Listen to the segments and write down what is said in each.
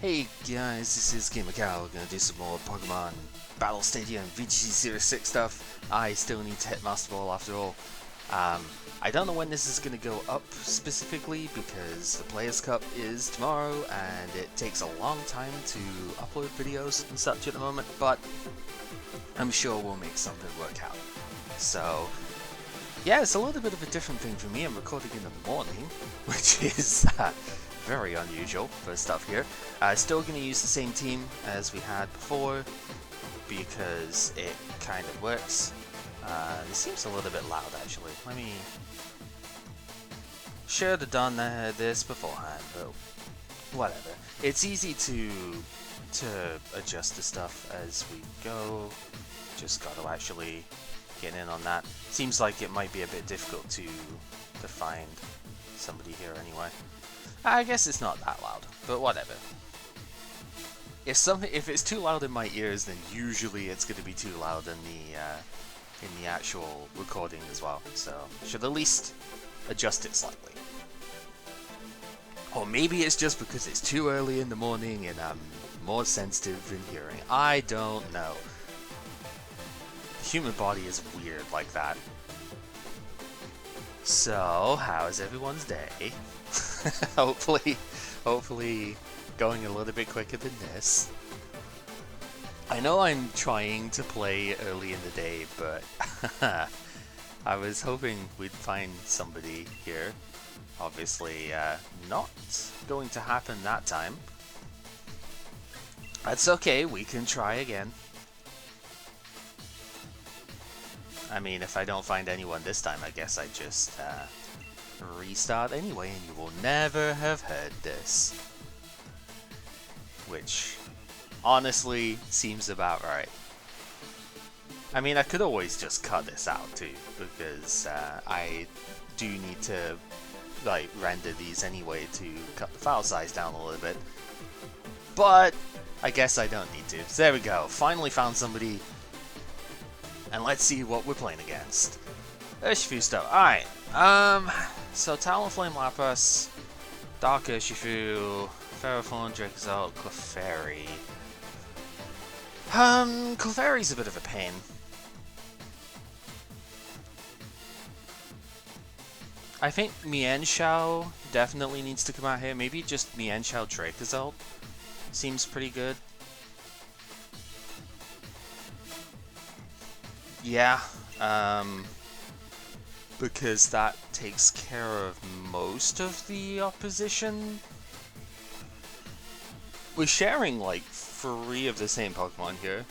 Hey guys, this is Gamer Cal. We're gonna do some more Pokemon Battle Stadium VGC Series 6 stuff. I still need to hit Master Ball after all. I don't know when this is gonna go up specifically because the Players Cup is tomorrow and it takes a long time to upload videos and such at the moment, but I'm sure we'll make something work out. So, yeah, it's a little bit of a different thing for me. I'm recording in the morning, which is very unusual for stuff here. Still going to use the same team as we had before because it kind of works. It seems a little bit loud actually. Let me... Should have done this beforehand, but whatever. It's easy to adjust the stuff as we go. Just got to actually get in on that. Seems like it might be a bit difficult to find somebody here anyway. I guess it's not that loud, but whatever. If it's too loud in my ears, then usually it's going to be too loud in the actual recording as well. So should at least adjust it slightly. Or maybe it's just because it's too early in the morning and I'm more sensitive in hearing. I don't know. The human body is weird like that. So, how is everyone's day? hopefully going a little bit quicker than this. I know I'm trying to play early in the day, but I was hoping we'd find somebody here. Obviously, not going to happen that time. That's okay, we can try again. I mean, if I don't find anyone this time, I guess I just restart anyway, and you will never have heard this. Which, honestly, seems about right. I mean, I could always just cut this out too, because I do need to render these anyway to cut the file size down a little bit. But I guess I don't need to. So there we go. Finally found somebody. And let's see what we're playing against. Urshifu stuff. Alright. So Talonflame, Lapras, Dark Urshifu, Ferrothorn, Dracozolt, Clefairy. Clefairy's a bit of a pain. I think Mienshao definitely needs to come out here. Maybe just Mienshao Dracozolt seems pretty good. Yeah, because that takes care of most of the opposition. We're sharing like 3 of the same Pokemon here,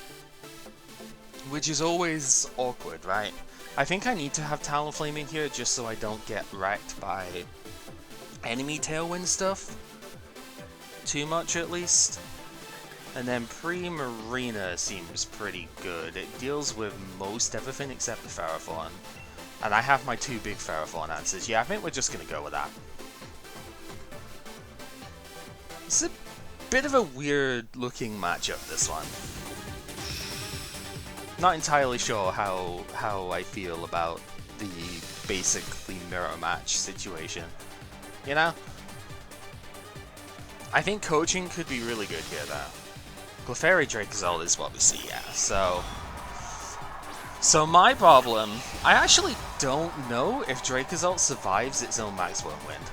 which is always awkward, right? I think I need to have Talonflame in here just so I don't get wrecked by enemy Tailwind stuff too much at least. And then Primarina seems pretty good. It deals with most everything except the Ferrothorn. And I have my 2 big Ferrothorn answers. Yeah, I think we're just going to go with that. It's a bit of a weird looking matchup, this one. Not entirely sure how I feel about the basically mirror match situation. You know? I think coaching could be really good here though. Clefairy Dracozolt is what we see, yeah. So my problem, I actually don't know if Dracozolt survives its own Max Whirlwind.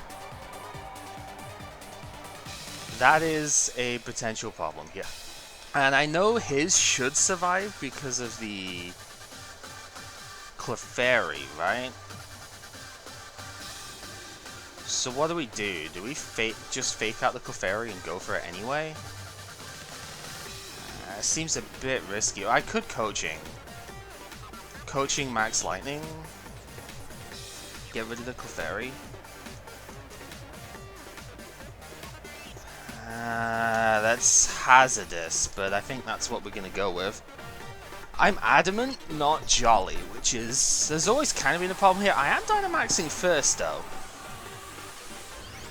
That is a potential problem here. And I know his should survive because of the Clefairy, right? So what do we do? Do we just fake out the Clefairy and go for it anyway? Seems a bit risky. I could Coaching Max Lightning. Get rid of the Clefairy. That's hazardous, but I think that's what we're gonna go with. I'm adamant, not jolly, which is... There's always kind of been a problem here. I am Dynamaxing first, though.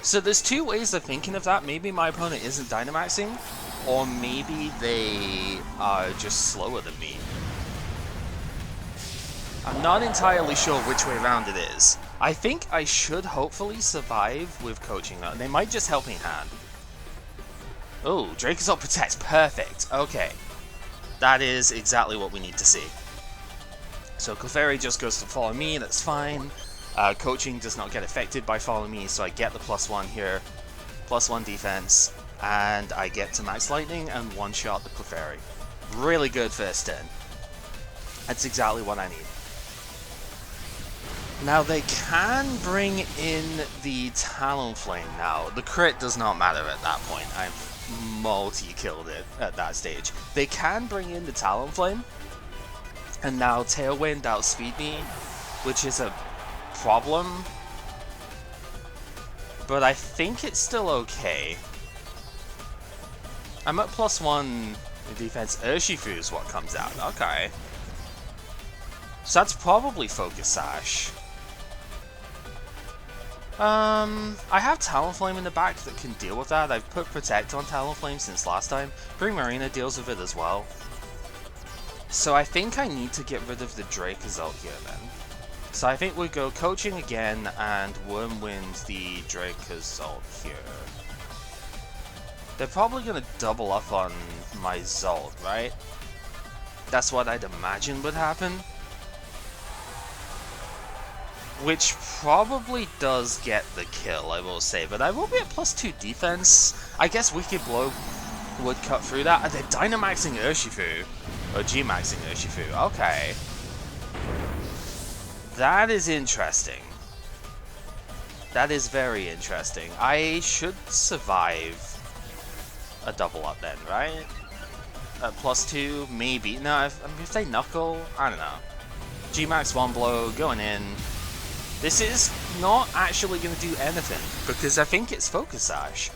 So there's 2 ways of thinking of that. Maybe my opponent isn't Dynamaxing, or maybe they are just slower than me. I'm not entirely sure which way around it is. I think I should hopefully survive with Coaching though. They might just Helping Hand. Oh, Dracozolt protects. Perfect. Okay. That is exactly what we need to see. So Clefairy just goes to follow me, that's fine. Coaching does not get affected by follow me, so I get the +1 here. +1 defense, and I get to max lightning and one-shot the Clefairy. Really good first turn. That's exactly what I need. Now they can bring in the Talonflame now. The crit does not matter at that point. I've multi-killed it at that stage. They can bring in the Talonflame, and now Tailwind outspeed me, which is a problem. But I think it's still okay. I'm at +1 in defense. Urshifu is what comes out. Okay. So that's probably Focus Sash. I have Talonflame in the back that can deal with that. I've put Protect on Talonflame since last time. Primarina deals with it as well. So I think I need to get rid of the Dracozolt here then. So I think we go Coaching again and Wormwind the Dracozolt here. They're probably going to double up on my Zolt, right? That's what I'd imagine would happen. Which probably does get the kill, I will say. But I will be at +2 defense. I guess Wicked Blow would cut through that. And they're Dynamaxing Urshifu. Or G-Maxing Urshifu. Okay. That is interesting. That is very interesting. I should survive a double up then, right? At +2, maybe. No, if they knuckle, I don't know. G-Max 1 blow, going in. This is not actually going to do anything, because I think it's Focus Sash.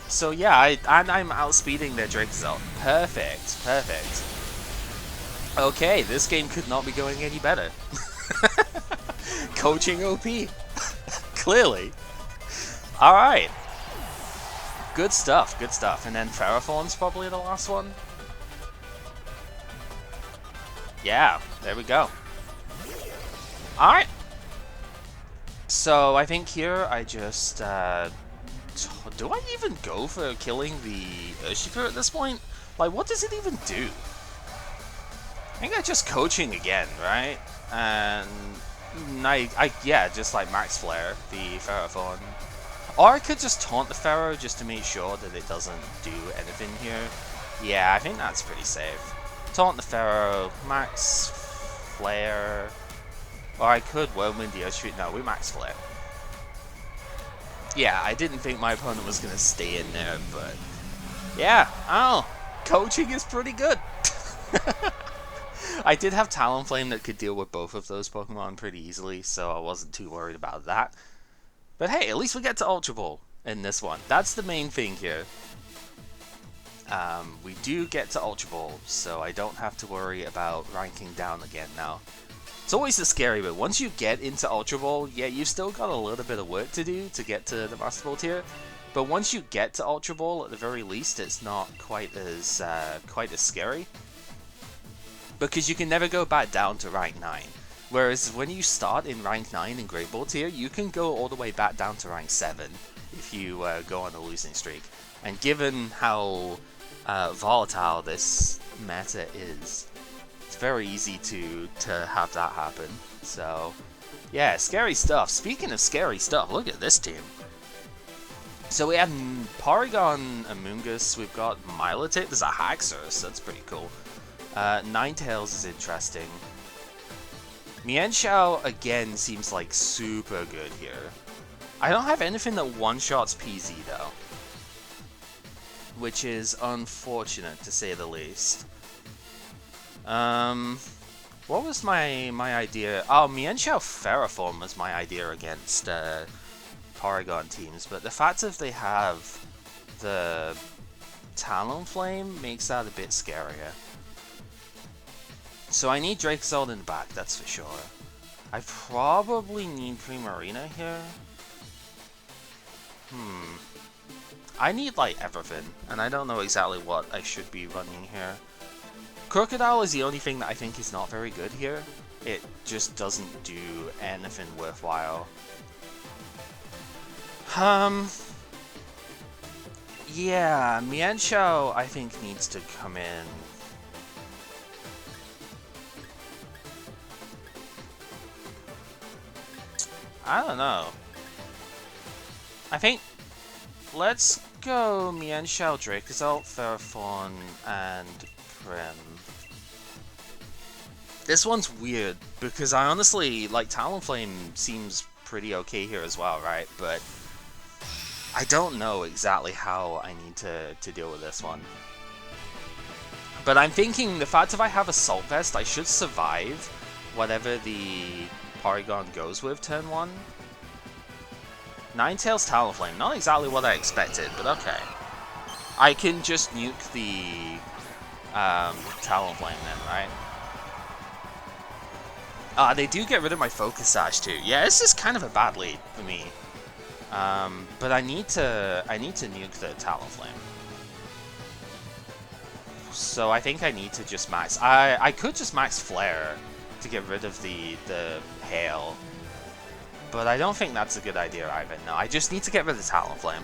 So yeah, and I'm outspeeding their Dracozolt. Perfect, perfect. Okay, this game could not be going any better. Coaching OP. Clearly. Alright. Good stuff, good stuff. And then Ferrothorn's probably the last one. Yeah, there we go. Alright. So I think here I just, do I even go for killing the Urshifu at this point? Like, what does it even do? I think I'm just Coaching again, right? And yeah, just like Max Flare, the Ferrothorn. Or I could just taunt the Ferro just to make sure that it doesn't do anything here. Yeah, I think that's pretty safe. Taunt the Ferro, Max Flare. Or I could Whirlwind the Urshifu. No, we Max Flare. Yeah, I didn't think my opponent was going to stay in there, but... yeah, oh, Coaching is pretty good. I did have Talonflame that could deal with both of those Pokemon pretty easily, so I wasn't too worried about that. But hey, at least we get to Ultra Ball in this one. That's the main thing here. We do get to Ultra Ball, so I don't have to worry about ranking down again now. It's always the scary bit. Once you get into Ultra Ball, yeah, you've still got a little bit of work to do to get to the Master Ball tier. But once you get to Ultra Ball, at the very least, it's not quite as scary. Because you can never go back down to rank 9. Whereas when you start in rank 9 in Great Ball tier, you can go all the way back down to rank 7 if you go on a losing streak. And given how volatile this meta is, it's very easy to have that happen. So, yeah, scary stuff. Speaking of scary stuff, look at this team. So we have Porygon Amoonguss, we've got Milotic, there's a Haxorus, that's pretty cool. Ninetales is interesting. Mienshao, again, seems like super good here. I don't have anything that one-shots PZ, though. Which is unfortunate, to say the least. What was my idea? Oh, Mienshao Ferrothorn was my idea against Porygon teams, but the fact that they have the Talonflame makes that a bit scarier. So I need Dracozolt in the back, that's for sure. I probably need Primarina here. I need, like, everything, and I don't know exactly what I should be running here. Crocodile is the only thing that I think is not very good here. It just doesn't do anything worthwhile. Yeah, Mienshao, I think, needs to come in. I don't know. I think let's go Mienshao, Dracozolt, Ferrothorn, and Prim. This one's weird because I honestly like Talonflame seems pretty okay here as well, right? But I don't know exactly how I need to deal with this one. But I'm thinking the fact if I have Assault Vest, I should survive whatever the Porygon goes with turn 1. Ninetales Talonflame, not exactly what I expected, but okay. I can just nuke the Talonflame then, right? They do get rid of my Focus Sash too. Yeah, this is kind of a bad lead for me. But I need to nuke the Talonflame. So I think I need to just max. I could just max Flare to get rid of the Hail. But I don't think that's a good idea either. No, I just need to get rid of the Talonflame.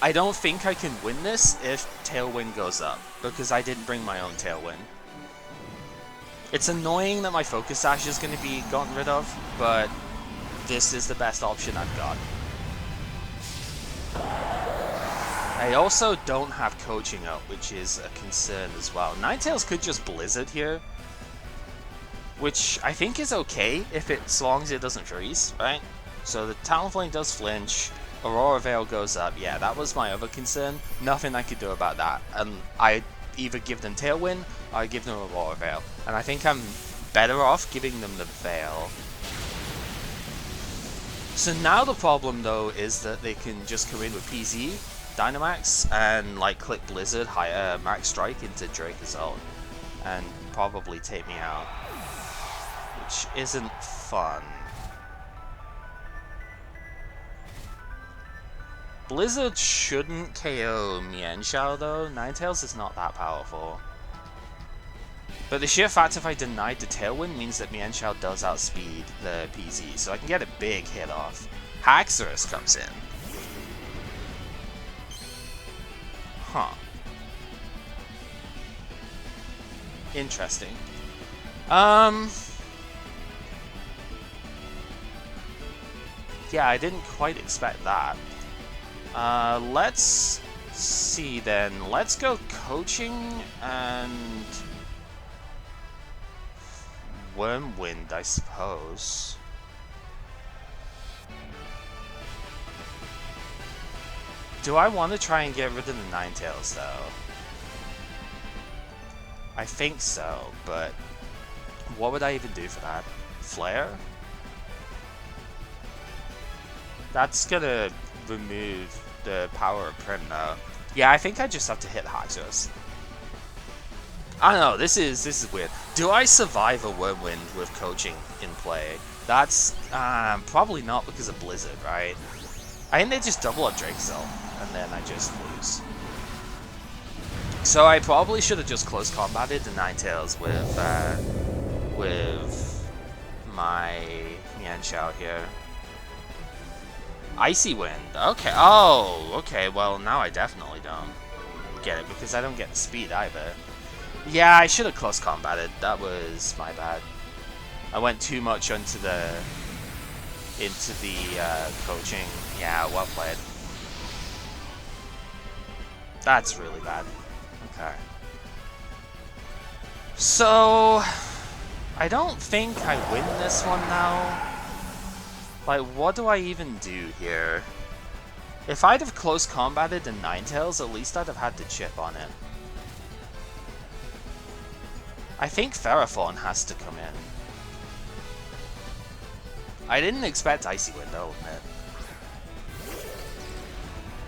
I don't think I can win this if Tailwind goes up, because I didn't bring my own Tailwind. It's annoying that my Focus Sash is going to be gotten rid of, but this is the best option I've got. I also don't have Coaching up, which is a concern as well. Ninetales could just Blizzard here, which I think is okay if as long as it doesn't freeze, right? So the Talonflame does flinch, Aurora Veil goes up. Yeah, that was my other concern. Nothing I could do about that. And I either give them Tailwind or I give them Aurora Veil. And I think I'm better off giving them the Veil. So now the problem though is that they can just come in with PZ, Dynamax, and like click Blizzard, Max Strike into Dracozolt, and probably take me out. Which isn't fun. Blizzard shouldn't KO Mienshao though. Ninetales is not that powerful. But the sheer fact if I denied the Tailwind means that Mienshao does outspeed the PZ, so I can get a big hit off. Haxorus comes in. Huh. Interesting. Yeah, I didn't quite expect that. Let's see then. Let's go Coaching and Wormwind, I suppose. Do I want to try and get rid of the Ninetales though? I think so, but what would I even do for that? Flare? That's gonna remove the power of Prim though. Yeah, I think I just have to hit Haxorus. I don't know, this is weird. Do I survive a Wormwind with Coaching in play? That's probably not because of Blizzard, right? I think they just double up Dracozolt, and then I just lose. So I probably should have just close combated the Ninetales with my Mienshao here. Icy Wind. Okay. Oh, okay. Well, now I definitely don't get it because I don't get the speed either. Yeah, I should have close combated. That was my bad. I went too much into the Coaching. Yeah, well played. That's really bad. Okay. So I don't think I win this one now. Like, what do I even do here? If I'd have close combated the Ninetales, at least I'd have had the chip on it. I think Ferrothorn has to come in. I didn't expect Icy Wind, I'll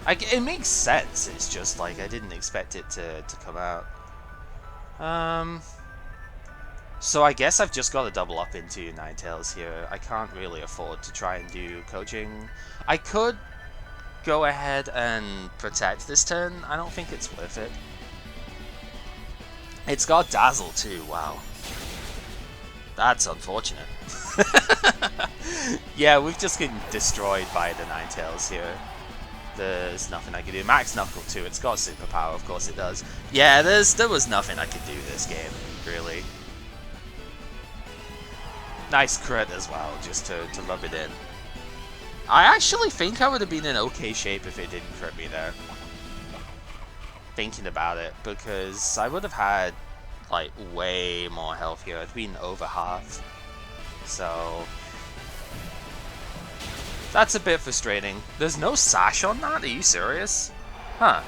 admit. It makes sense, it's just like I didn't expect it to come out. So I guess I've just got to double up into Ninetales here. I can't really afford to try and do Coaching. I could go ahead and protect this turn. I don't think it's worth it. It's got Dazzle too, wow. That's unfortunate. Yeah, we've just been destroyed by the Ninetales here. There's nothing I can do. Max Knuckle too. It's got superpower, of course it does. Yeah, there was nothing I could do this game, really. Nice crit as well, just to rub it in. I actually think I would have been in okay shape if it didn't crit me there. Thinking about it, because I would have had like way more health here. I'd been over half. So that's a bit frustrating. There's no sash on that? Are you serious? Huh.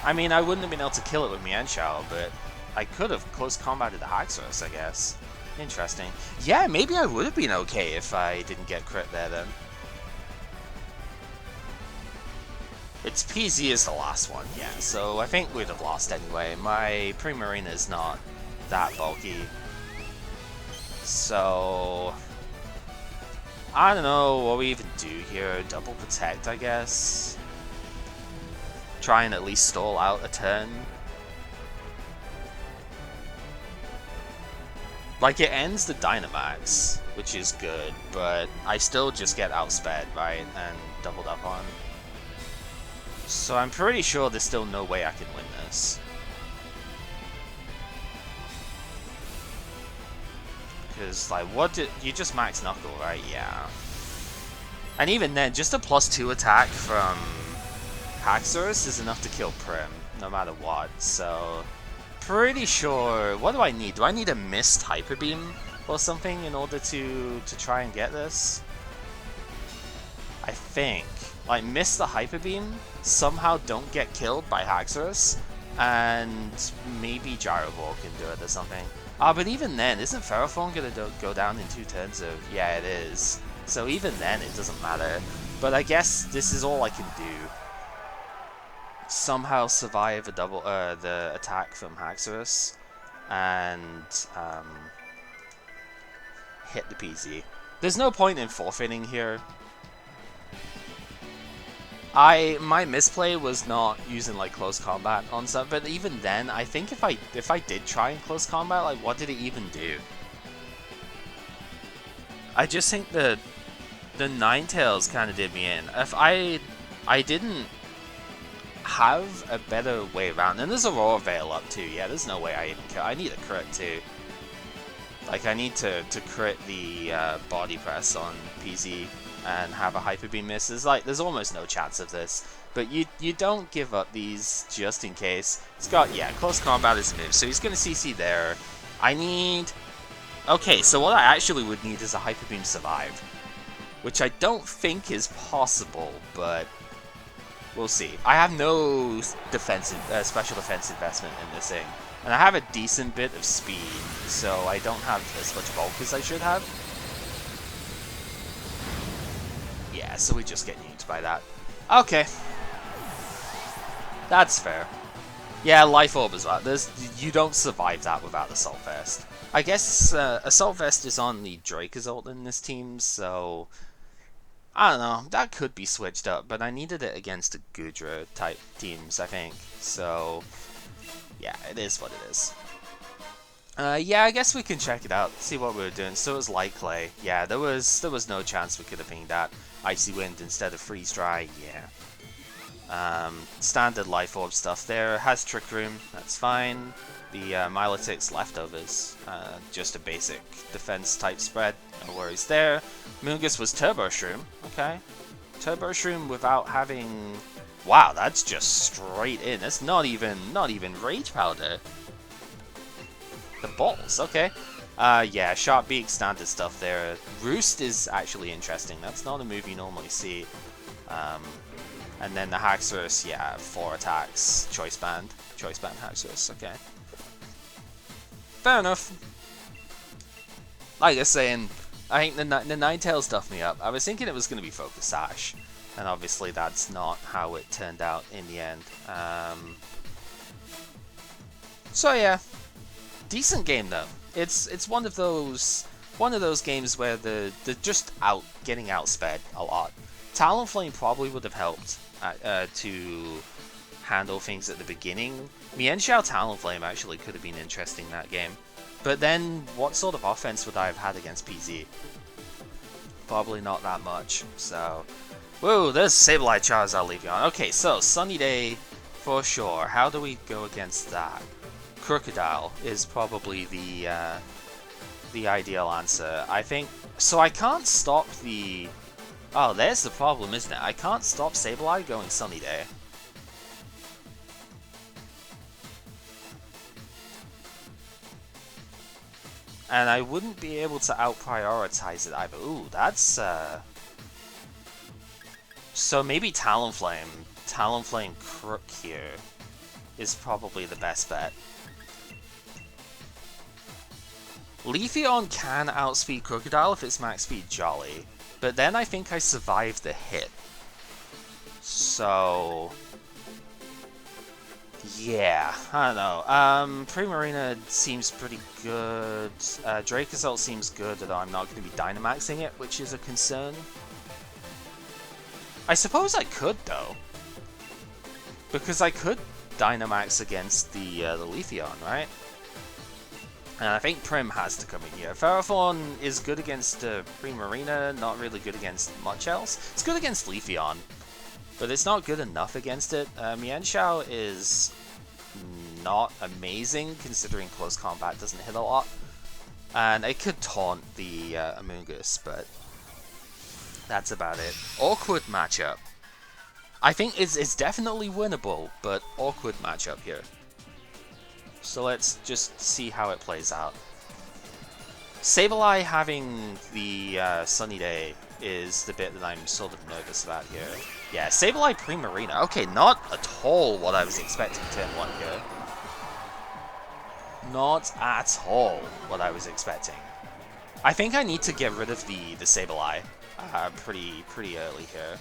I mean, I wouldn't have been able to kill it with Mienshao, but I could have close combated the Haxorus, I guess. Interesting. Yeah, maybe I would have been okay if I didn't get crit there then. It's PZ is the last one, yeah, so I think we'd have lost anyway. My Primarina is not that bulky. So I don't know what we even do here. Double protect, I guess. Try and at least stall out a turn. Like, it ends the Dynamax, which is good, but I still just get outsped, right, and doubled up on. So I'm pretty sure there's still no way I can win this. Because, like, what did... You just max Knuckle, right? Yeah. And even then, just a +2 attack from Haxorus is enough to kill Prim, no matter what, so... Pretty sure... What do I need? Do I need a missed Hyper Beam or something in order to try and get this? I think. Like, miss the Hyper Beam, somehow don't get killed by Haxorus, and maybe Gyro Ball can do it or something. Ah, but even then, isn't Ferrothorn gonna go down in 2 turns of... Yeah, it is. So even then, it doesn't matter. But I guess this is all I can do. Somehow survive a double, the attack from Haxorus, and hit the PZ. There's no point in forfeiting here. My misplay was not using like close combat on stuff, but even then, I think if I did try in close combat, like what did it even do? I just think the Ninetales kind of did me in. If I didn't have a better way around, and there's Aurora Veil up too. Yeah, there's no way I even kill. I need a crit too. Like I need to crit the body press on PZ. And have a Hyper Beam miss. There's almost no chance of this. But you don't give up these just in case. It's got, yeah, close combat is a move, so he's gonna CC there. I need... Okay, so what I actually would need is a Hyper Beam Survive. Which I don't think is possible, but we'll see. I have no defensive, special defense investment in this thing. And I have a decent bit of speed, so I don't have as much bulk as I should have. Yeah, so we just get nuked by that. Okay. That's fair. Yeah, Life Orb as well. You don't survive that without Assault Vest. I guess Assault Vest is on the Dracozolt in this team, so... I don't know, that could be switched up, but I needed it against the Gudra type teams, I think. So, yeah, it is what it is. Yeah, I guess we can check it out, see what we were doing. So it was Light Clay. Yeah, there was no chance we could have pinged that. Icy Wind instead of Freeze Dry, yeah. Standard Life Orb stuff there. Has Trick Room, that's fine. The Milotic's Leftovers, just a basic defense type spread, no worries there. Moongus was Turbo Shroom, okay. Turbo Shroom without having... Wow, that's just straight in. That's not even Rage Powder. The balls, okay. Yeah, Sharp Beak, standard stuff there. Roost is actually interesting. That's not a move you normally see. And then the Haxorus, yeah, 4 attacks. Choice Band Haxorus, okay. Fair enough. Like I was saying, I think the Ninetales stuffed me up. I was thinking it was going to be Focus Sash. And obviously that's not how it turned out in the end. So yeah. Decent game though. It's one of those games where they're just getting outsped a lot. Talonflame probably would have helped to handle things at the beginning. Mienshao Talonflame actually could have been interesting that game. But then what sort of offense would I have had against PZ? Probably not that much. So Whoa, there's Sableye Charizard Leafeon. Okay, so Sunny Day for sure. How do we go against that? Crocodile is probably the ideal answer. I think. So I can't stop the. Oh, there's the problem, isn't it? I can't stop Sableye going Sunny Day. And I wouldn't be able to out-prioritize it either. Ooh, that's, So maybe Talonflame. Talonflame Crook here is probably the best bet. Leafeon can outspeed Crocodile if it's max speed Jolly, but then I think I survived the hit. So... yeah, I don't know. Primarina seems pretty good. Dracozolt seems good, although I'm not going to be Dynamaxing it, which is a concern. I suppose I could, though. Because I could Dynamax against the Leafeon, right? And I think Prim has to come in here. Ferrothorn is good against Primarina, not really good against much else. It's good against Leafeon, but it's not good enough against it. Mienshao is not amazing, considering close combat doesn't hit a lot. And it could taunt the Amoonguss, but that's about it. Awkward matchup. I think it's definitely winnable, but awkward matchup here. So let's just see how it plays out. Sableye having the Sunny Day is the bit that I'm sort of nervous about here. Yeah, Sableye Primarina. Okay, not at all what I was expecting turn 1 here. Not at all what I was expecting. I think I need to get rid of the Sableye pretty early here.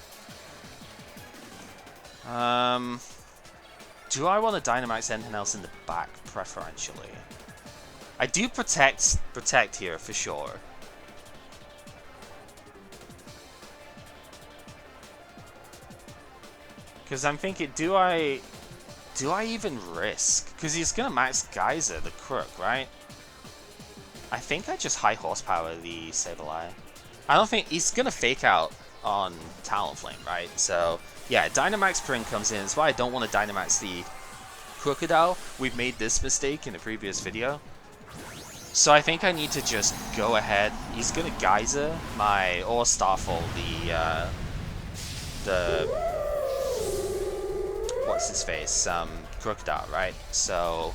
Do I want to Dynamax anything else in the back, preferentially? I do protect here, for sure. Because I'm thinking, do I even risk? Because he's going to max Geyser, the Crook, right? I think I just high horsepower the Sableye. I don't think he's going to fake out on Talonflame, right? So, yeah, Dynamax Pring comes in. That's why I don't want to Dynamax the Crocodile. We've made this mistake in a previous video. So I think I need to just go ahead. He's going to Geyser my, or Starfall, the what's his face? Crocodile, right? So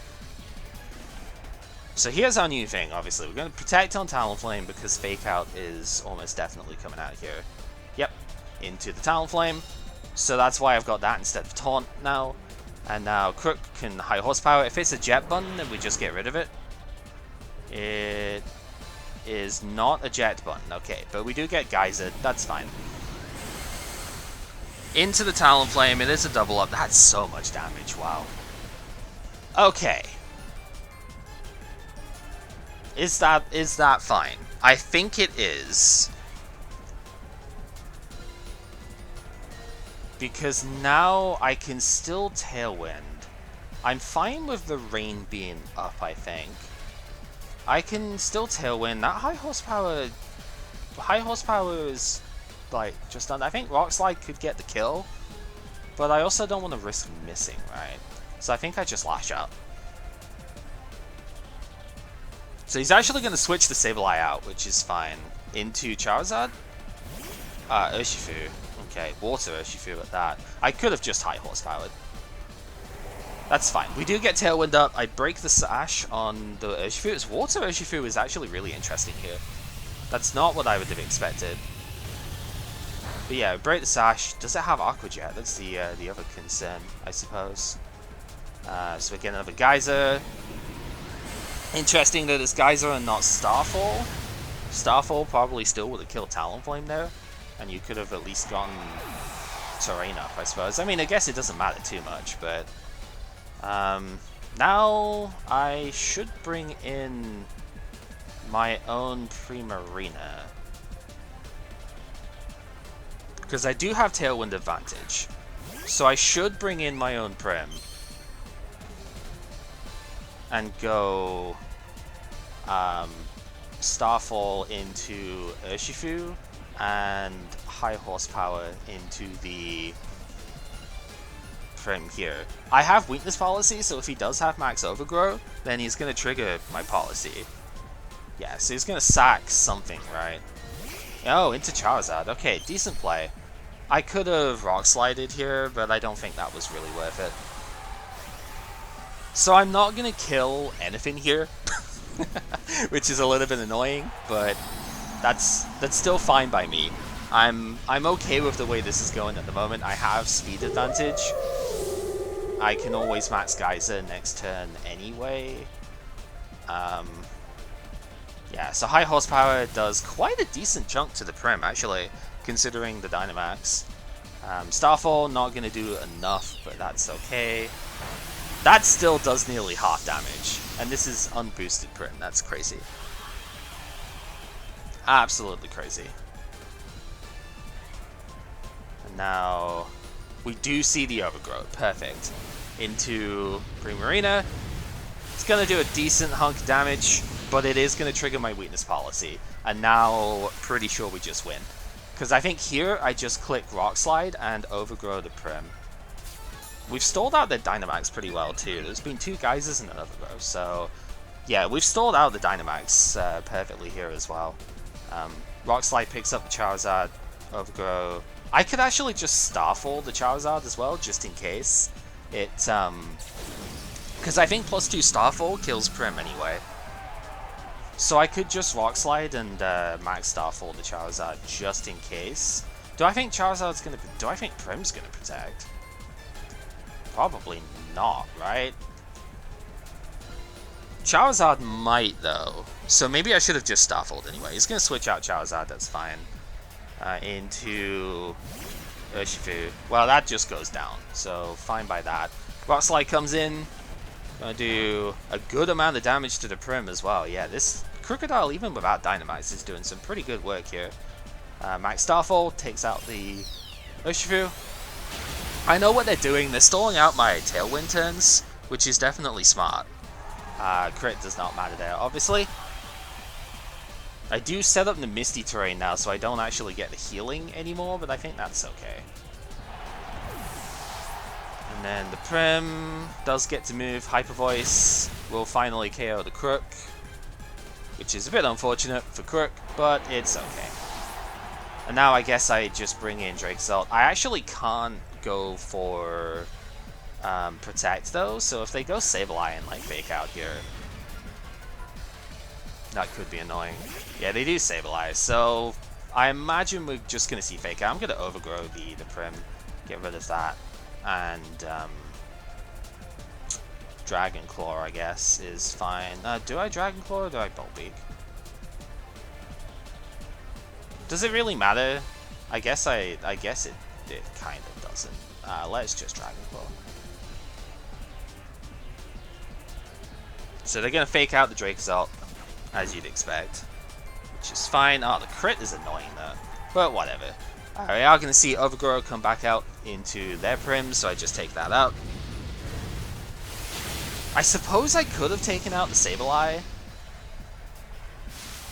here's our new thing, obviously. We're going to protect on Talonflame because Fake Out is almost definitely coming out here. Yep, into the Talonflame. So that's why I've got that instead of Taunt now. And now Crook can high horsepower. If it's a jet button, then we just get rid of it. It is not a jet button, okay, but we do get Geyser, that's fine. Into the Talonflame, it is a double up. That's so much damage, wow. Okay. Is that fine? I think it is. Because now I can still Tailwind. I'm fine with the rain being up, I think. I can still Tailwind. That high horsepower is like just done. I think Rock Slide could get the kill, but I also don't want to risk missing, right? So I think I just Lash Out. So he's actually going to switch the Sableye out, which is fine. Into Charizard? Urshifu. Okay, Water Urshifu at that. I could have just high horsepowered. That's fine. We do get Tailwind up. I break the Sash on the Urshifu. It's Water Urshifu is actually really interesting here. That's not what I would have expected. But yeah, break the Sash. Does it have Aqua Jet? That's the other concern, I suppose. So we get another Geyser. Interesting that it's Geyser and not Starfall. Starfall probably still would have killed Talonflame there. And you could have at least gotten Terrain up, I suppose. I mean, I guess it doesn't matter too much, but... now I should bring in my own Primarina. Because I do have Tailwind advantage. So I should bring in my own Prim. And go Starfall into Urshifu and high horsepower into the Prim here. I have weakness policy, so if he does have max overgrow, then he's going to trigger my policy. Yeah, so he's going to sack something, right? Oh, into Charizard. Okay, decent play. I could have rock slided here, but I don't think that was really worth it. So I'm not going to kill anything here, which is a little bit annoying, but that's still fine by me. I'm okay with the way this is going at the moment. I have speed advantage. I can always max Geyser next turn anyway. Yeah, so high horsepower does quite a decent chunk to the Prim, actually, considering the Dynamax. Starfall, not going to do enough, but that's okay. That still does nearly half damage, and this is unboosted Prim, that's crazy. Absolutely crazy. And now, we do see the Overgrowth, perfect. Into Primarina. It's going to do a decent hunk of damage, but it is going to trigger my weakness policy. And now, pretty sure we just win. Because I think here, I just click Rock Slide and Overgrow the Prim. We've stalled out the Dynamax pretty well too. There's been 2 Geysers and an Overgrow, so yeah, we've stalled out the Dynamax perfectly here as well. Rock Slide picks up the Charizard, Overgrow. I could actually just Starfall the Charizard as well, just in case. Because I think +2 Starfall kills Prim anyway. So I could just Rock Slide and max Starfall the Charizard just in case. Do I think Charizard's gonna? Do I think Prim's gonna protect? Probably not, right? Charizard might though, so maybe I should have just Starfalled anyway. He's gonna switch out Charizard, that's fine. Into Urshifu. Well, that just goes down, so fine by that. Rock Slide comes in. Gonna do a good amount of damage to the Prim as well. Yeah, this Crocodile, even without Dynamax, is doing some pretty good work here. Max Starfall takes out the Urshifu. I know what they're doing. They're stalling out my Tailwind turns, which is definitely smart. Crit does not matter there, obviously. I do set up the Misty Terrain now, so I don't actually get the healing anymore, but I think that's okay. And then the Prim does get to move. Hyper Voice will finally KO the Crook, which is a bit unfortunate for Crook, but it's okay. And now I guess I just bring in Drake Assault. I actually can't go for Protect though, so if they go Sableye and like Fake Out here, that could be annoying. Yeah, they do Sableye, so I imagine we're just going to see Fake Out. I'm going to Overgrow the Prim, get rid of that, and Dragon Claw, I guess, is fine. Do I Dragon Claw or do I Bolt Beak? Does it really matter? I guess it kind of doesn't. Let's just Dragon Claw. So they're going to Fake Out the Drake Assault, as you'd expect, which is fine. Oh, the crit is annoying though, but whatever. We are going to see Overgrow come back out into their Prim, so I just take that out. I suppose I could have taken out the Sableye.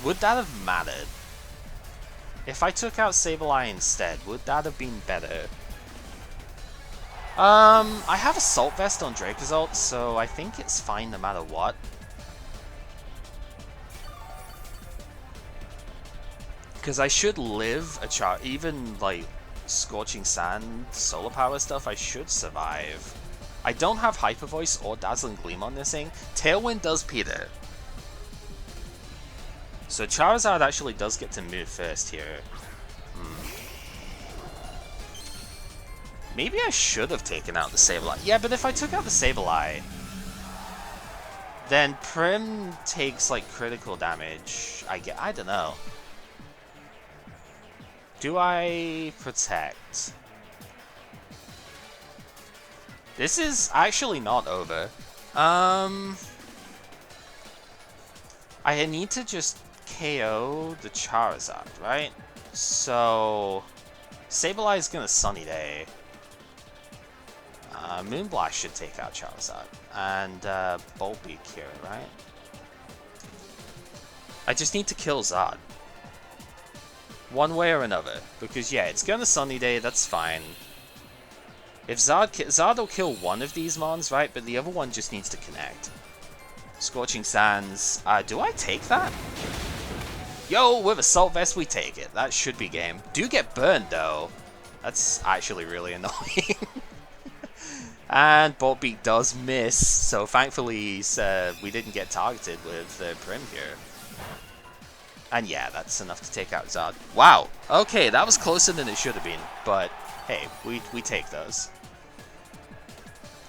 Would that have mattered? If I took out Sableye instead, would that have been better? I have Assault Vest on Drake Assault, so I think it's fine no matter what. Because I should live a chart, even like Scorching Sand, Solar Power stuff, I should survive. I don't have Hyper Voice or Dazzling Gleam on this thing. Tailwind does Peter. So Charizard actually does get to move first here. Maybe I should have taken out the Sableye. Yeah, but if I took out the Sableye, then Prim takes like critical damage. I don't know. Do I protect? This is actually not over. I need to just KO the Charizard, right? So Sableye is gonna Sunny Day. Moonblast should take out Charizard. And Bolt Beak here, right? I just need to kill Zod. one way or another. Because yeah, it's gonna sunny day, that's fine. If Zard will kill one of these mons, right? But the other one just needs to connect. Scorching Sands. Do I take that? Yo, with Assault Vest we take it. That should be game. Do get burned though. That's actually really annoying. And Boltbeak does miss, so thankfully we didn't get targeted with the Prim here. And yeah, that's enough to take out Zard. Wow, okay, that was closer than it should have been, but hey, we take those.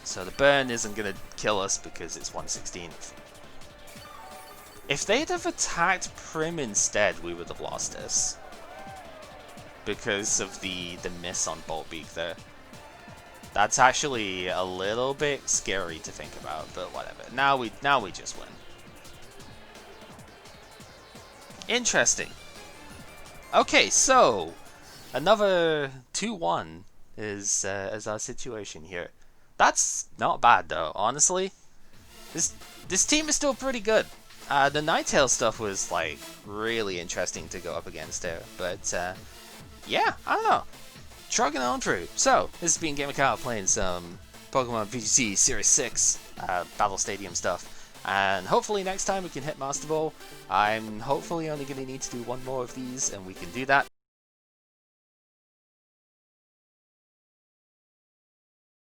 So the burn isn't going to kill us because it's 1/16th. If they'd have attacked Prim instead, we would have lost this. Because of the miss on Boltbeak there. That's actually a little bit scary to think about, but whatever. Now we just win. Interesting. Okay, so another 2-1 is our situation here. That's not bad though, honestly. This team is still pretty good. The Ninetale stuff was like really interesting to go up against there, but yeah, I don't know. Trucking on through. So, this has been GamerCow playing some Pokemon VGC Series 6 Battle Stadium stuff. And hopefully next time we can hit Master Ball. I'm hopefully only going to need to do one more of these and we can do that.